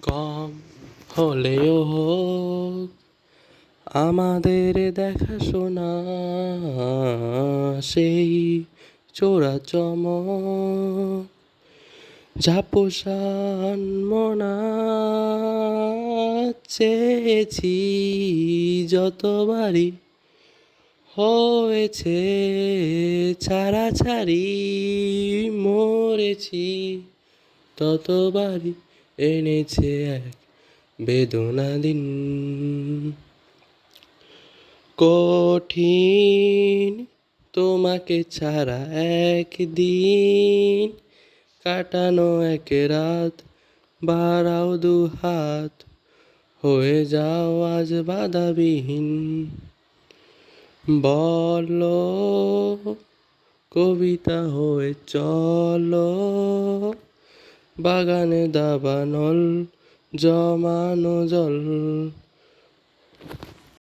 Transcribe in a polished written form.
কম হলেও হোক আমাদের দেখাশোনা, সেই চোরাচমক ঝাপসান মনা চেয়েছি যতবারই হয়েছে ছাড়াছাড়ি, মরেছি ততবারই এনেছে এক বেদনা দিন। কঠিন তোমাকে ছাড়া একদিন কাটানো, এক রাত বাড়াও দুহাত, হয়ে যাও আজ বাধাবিহীন। বলো কবিতা হয়ে চলো, বাগানে দাবানল জমানো জল।